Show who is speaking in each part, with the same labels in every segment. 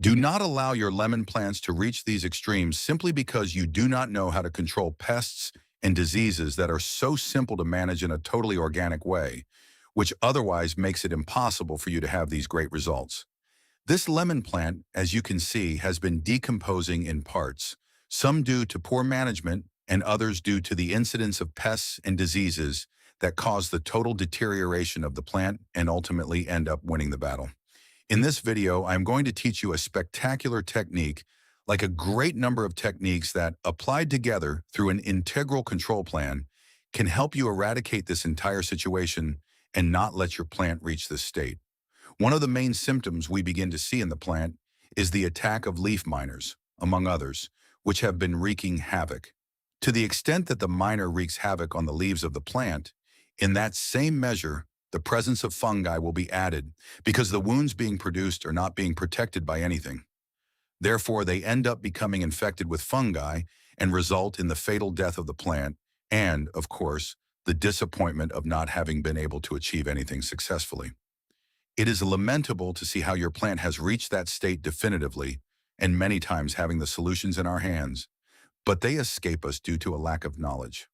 Speaker 1: Do not allow your lemon plants to reach these extremes simply because you do not know how to control pests and diseases that are so simple to manage in a totally organic way, which otherwise makes it impossible for you to have these great results. This lemon plant, as you can see, has been decomposing in parts, some due to poor management and others due to the incidence of pests and diseases that cause the total deterioration of the plant and ultimately end up winning the battle. In this video, I'm going to teach you a spectacular technique, like a great number of techniques that, applied together through an integral control plan, can help you eradicate this entire situation and not let your plant reach this state. One of the main symptoms we begin to see in the plant is the attack of leaf miners, among others, which have been wreaking havoc. To the extent that the miner wreaks havoc on the leaves of the plant, in that same measure, the presence of fungi will be added because the wounds being produced are not being protected by anything. Therefore, they end up becoming infected with fungi and result in the fatal death of the plant and, of course, the disappointment of not having been able to achieve anything successfully. It is lamentable to see how your plant has reached that state definitively and many times having the solutions in our hands, but they escape us due to a lack of knowledge.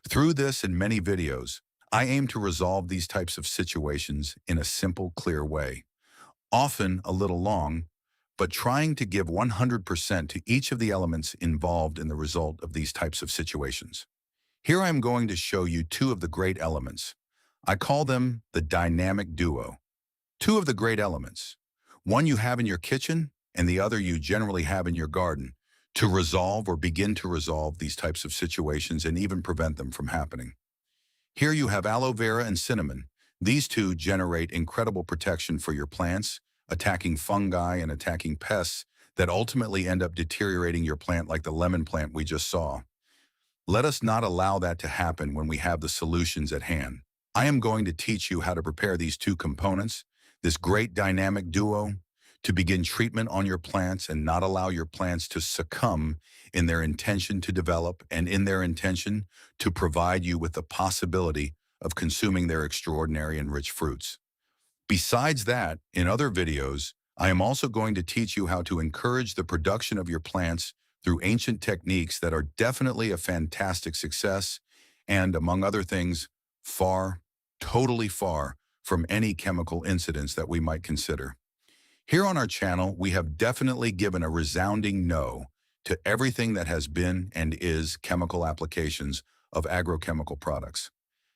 Speaker 1: Through this and many videos, I aim to resolve these types of situations in a simple, clear way, often a little long, but trying to give 100% to each of the elements involved in the result of these types of situations. Here I am going to show you two of the great elements. I call them the dynamic duo. Two of the great elements, one you have in your kitchen and the other you generally have in your garden, to resolve or begin to resolve these types of situations and even prevent them from happening. Here you have aloe vera and cinnamon. These two generate incredible protection for your plants, attacking fungi and attacking pests that ultimately end up deteriorating your plant like the lemon plant we just saw. Let us not allow that to happen when we have the solutions at hand. I am going to teach you how to prepare these two components, this great dynamic duo, to begin treatment on your plants and not allow your plants to succumb in their intention to develop and in their intention to provide you with the possibility of consuming their extraordinary and rich fruits. Besides that, in other videos, I am also going to teach you how to encourage the production of your plants through ancient techniques that are definitely a fantastic success and, among other things, totally far from any chemical incidents that we might consider. Here on our channel, we have definitely given a resounding no to everything that has been and is chemical applications of agrochemical products.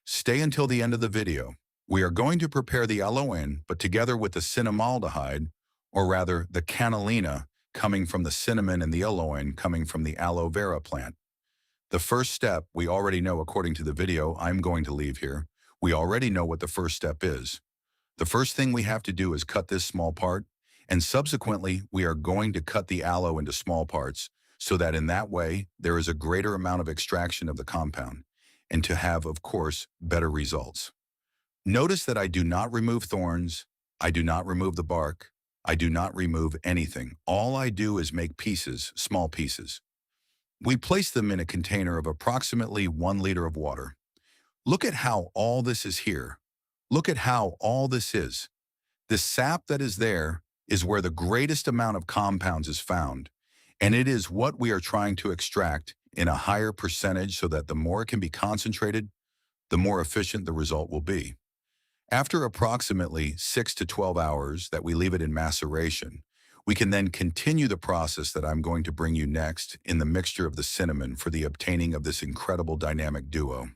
Speaker 1: Stay until the end of the video. We are going to prepare the aloe, but together with the cinnamaldehyde, or rather the cannellina, coming from the cinnamon and the aloe coming from the aloe vera plant. The first step, we already know according to the video I'm going to leave here. We already know what the first step is. The first thing we have to do is cut this small part, and subsequently we are going to cut the aloe into small parts so that in that way there is a greater amount of extraction of the compound and to have, of course, better results. Notice that I do not remove thorns, I do not remove the bark, I do not remove anything. All I do is make pieces, small pieces. We place them in a container of approximately 1 liter of water. Look at how all this is here. Look at how all this is. The sap that is there is where the greatest amount of compounds is found, and it is what we are trying to extract in a higher percentage so that the more it can be concentrated, the more efficient the result will be. After approximately 6 to 12 hours that we leave it in maceration, we can then continue the process that I'm going to bring you next in the mixture of the cinnamon for the obtaining of this incredible dynamic duo.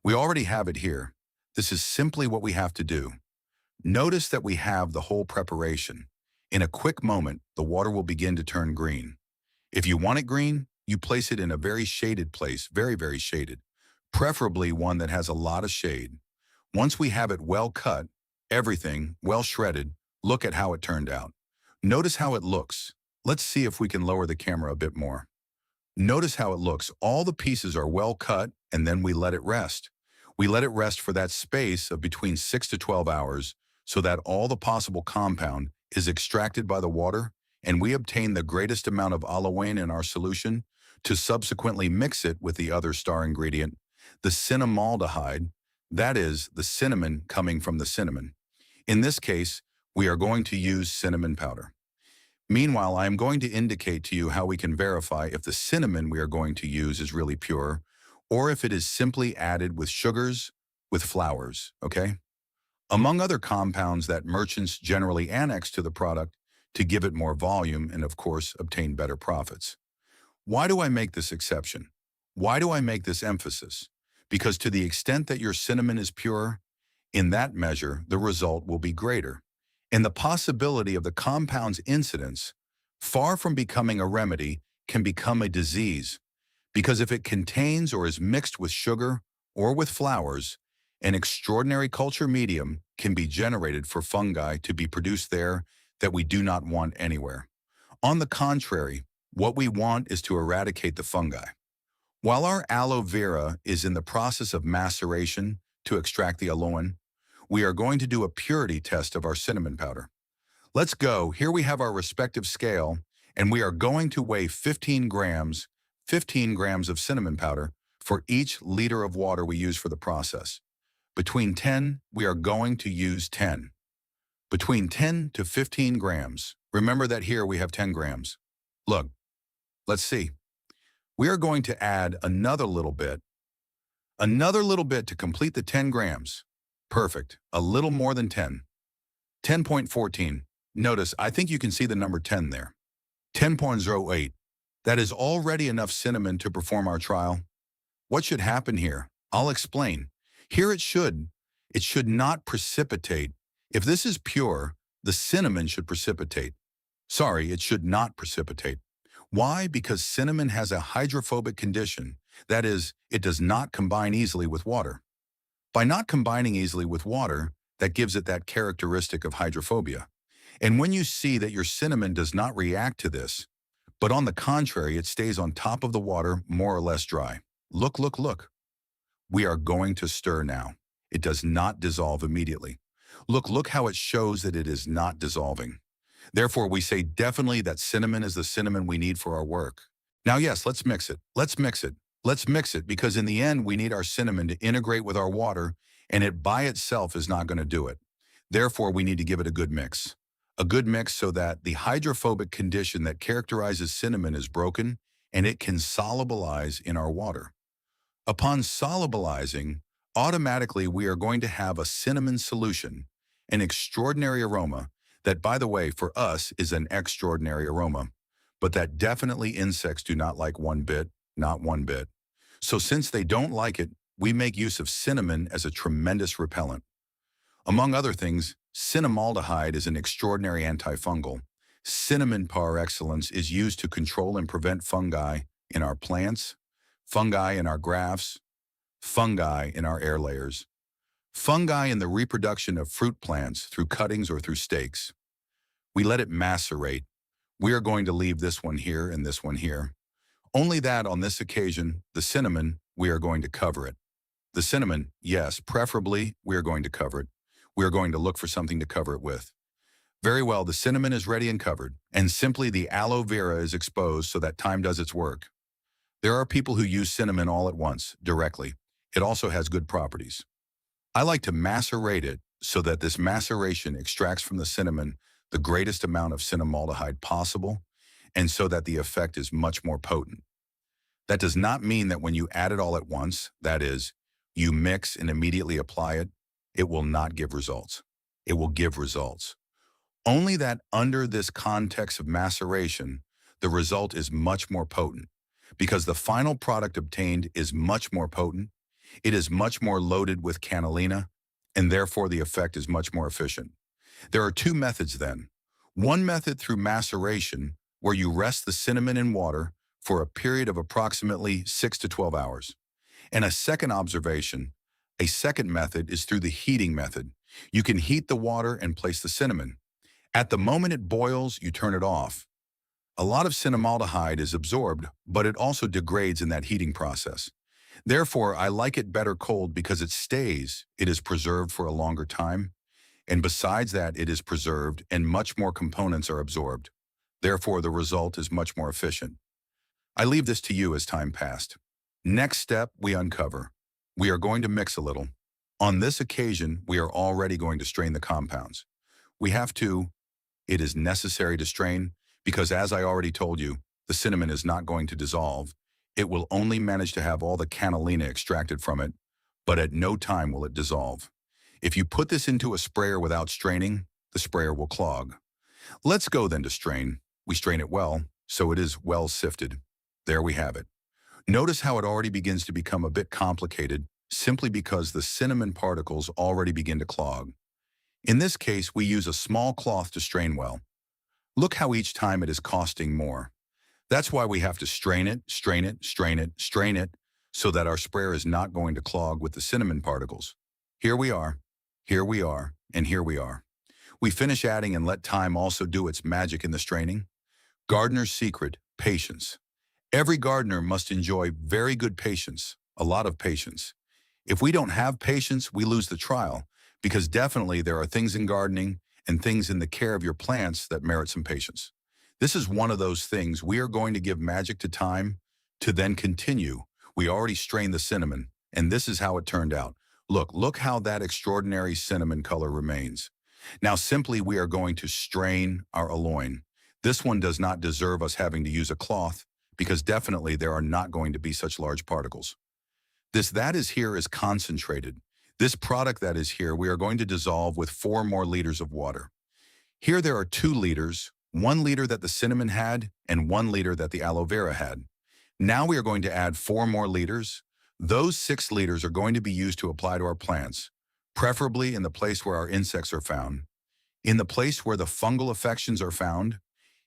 Speaker 1: We already have it here. This is simply what we have to do. Notice that we have the whole preparation. In a quick moment, the water will begin to turn green. If you want it green, you place it in a very shaded place, very, very shaded, preferably one that has a lot of shade. Once we have it well cut, everything well shredded, look at how it turned out. Notice how it looks. Let's see if we can lower the camera a bit more. Notice how it looks. All the pieces are well cut, and then we let it rest. We let it rest for that space of between 6 to 12 hours so that all the possible compound is extracted by the water, and we obtain the greatest amount of aloe in our solution to subsequently mix it with the other star ingredient, the cinnamaldehyde, that is, the cinnamon coming from the cinnamon. In this case, we are going to use cinnamon powder. Meanwhile, I am going to indicate to you how we can verify if the cinnamon we are going to use is really pure, or if it is simply added with sugars, with flours, okay? Among other compounds that merchants generally annex to the product to give it more volume and, of course, obtain better profits. Why do I make this exception? Why do I make this emphasis? Because to the extent that your cinnamon is pure, in that measure, the result will be greater. And the possibility of the compound's incidence, far from becoming a remedy, can become a disease. Because if it contains or is mixed with sugar or with flours, an extraordinary culture medium can be generated for fungi to be produced there that we do not want anywhere. On the contrary, what we want is to eradicate the fungi. While our aloe vera is in the process of maceration to extract the aloin, we are going to do a purity test of our cinnamon powder. Let's go. Here we have our respective scale, and we are going to weigh 15 grams of cinnamon powder for each liter of water we use for the process. Between 10, we are going to use 10. Between 10 to 15 grams. Remember that here we have 10 grams. Look, let's see. We are going to add another little bit to complete the 10 grams. Perfect. A little more than 10. 10.14. Notice, I think you can see the number 10 there. 10.08. That is already enough cinnamon to perform our trial. What should happen here? I'll explain. Here it should not precipitate. If this is pure, the cinnamon should precipitate. Sorry, it should not precipitate. Why? Because cinnamon has a hydrophobic condition. That is, it does not combine easily with water. By not combining easily with water, that gives it that characteristic of hydrophobia. And when you see that your cinnamon does not react to this, but on the contrary, it stays on top of the water more or less dry. Look, look, look. We are going to stir now. It does not dissolve immediately. Look how it shows that it is not dissolving. Therefore, we say definitely that cinnamon is the cinnamon we need for our work. Now, yes, let's mix it. Let's mix it because in the end, we need our cinnamon to integrate with our water, and it by itself is not going to do it. Therefore, we need to give it a good mix. A good mix so that the hydrophobic condition that characterizes cinnamon is broken and it can solubilize in our water. Upon solubilizing, automatically we are going to have a cinnamon solution, an extraordinary aroma that, by the way, for us is an extraordinary aroma, but that definitely insects do not like one bit, not one bit. So since they don't like it, we make use of cinnamon as a tremendous repellent. Among other things, cinnamaldehyde is an extraordinary antifungal. Cinnamon par excellence is used to control and prevent fungi in our plants, fungi in our grafts, fungi in our air layers, fungi in the reproduction of fruit plants through cuttings or through stakes. We let it macerate. We are going to leave this one here and this one here. Only that on this occasion, the cinnamon, we are going to cover it. The cinnamon, yes, preferably we are going to cover it. We are going to look for something to cover it with. Very well, the cinnamon is ready and covered, and simply the aloe vera is exposed so that time does its work. There are people who use cinnamon all at once, directly. It also has good properties. I like to macerate it so that this maceration extracts from the cinnamon the greatest amount of cinnamaldehyde possible, and so that the effect is much more potent. That does not mean that when you add it all at once, that is, you mix and immediately apply it, it will not give results. It will give results. Only that under this context of maceration, the result is much more potent, because the final product obtained is much more potent, it is much more loaded with cannellina, and therefore the effect is much more efficient. There are two methods then. One method through maceration, where you rest the cinnamon in water for a period of approximately 6 to 12 hours. And a second method is through the heating method. You can heat the water and place the cinnamon. At the moment it boils, you turn it off. A lot of cinnamaldehyde is absorbed, but it also degrades in that heating process. Therefore, I like it better cold because it is preserved for a longer time. And besides that, it is preserved and much more components are absorbed. Therefore, the result is much more efficient. I leave this to you as time passed. Next step, we uncover. We are going to mix a little. On this occasion, we are already going to strain the compounds. It is necessary to strain because as I already told you, the cinnamon is not going to dissolve. It will only manage to have all the cannellina extracted from it, but at no time will it dissolve. If you put this into a sprayer without straining, the sprayer will clog. Let's go then to strain. We strain it well, so it is well sifted. There we have it. Notice how it already begins to become a bit complicated simply because the cinnamon particles already begin to clog. In this case, we use a small cloth to strain well. Look how each time it is costing more. That's why we have to strain it, strain it, strain it, strain it, so that our sprayer is not going to clog with the cinnamon particles. Here we are, here we are, and here we are. We finish adding and let time also do its magic in the straining. Gardener's secret, patience. Every gardener must enjoy very good patience, a lot of patience. If we don't have patience, we lose the trial, because definitely there are things in gardening and things in the care of your plants that merit some patience. This is one of those things. We are going to give magic to time to then continue. We already strained the cinnamon, and this is how it turned out. Look how that extraordinary cinnamon color remains. Now simply we are going to strain our aloe. This one does not deserve us having to use a cloth, because definitely there are not going to be such large particles. This that is here is concentrated. This product that is here we are going to dissolve with 4 more liters of water. Here there are 2 liters, 1 liter that the cinnamon had and 1 liter that the aloe vera had. Now we are going to add 4 more liters. Those 6 liters are going to be used to apply to our plants, preferably in the place where our insects are found, in the place where the fungal affections are found,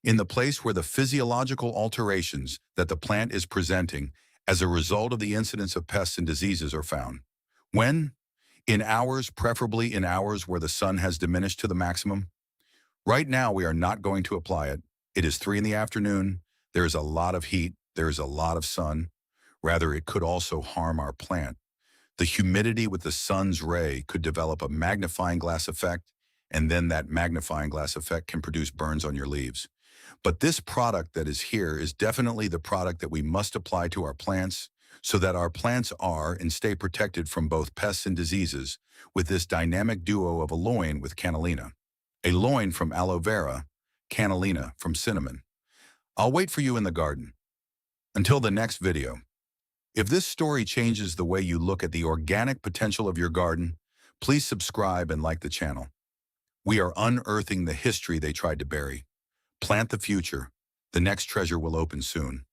Speaker 1: in the place where the physiological alterations that the plant is presenting as a result of the incidence of pests and diseases are found. When? In hours, preferably in hours where the sun has diminished to the maximum. Right now, we are not going to apply it. It is 3 in the afternoon. There is a lot of heat. There is a lot of sun. Rather, it could also harm our plant. The humidity with the sun's ray could develop a magnifying glass effect, and then that magnifying glass effect can produce burns on your leaves. But this product that is here is definitely the product that we must apply to our plants so that our plants are and stay protected from both pests and diseases with this dynamic duo of aloe with cannellina. Aloe from aloe vera, cannellina from cinnamon. I'll wait for you in the garden. Until the next video. If this story changes the way you look at the organic potential of your garden, please subscribe and like the channel. We are unearthing the history they tried to bury. Plant the future. The next treasure will open soon.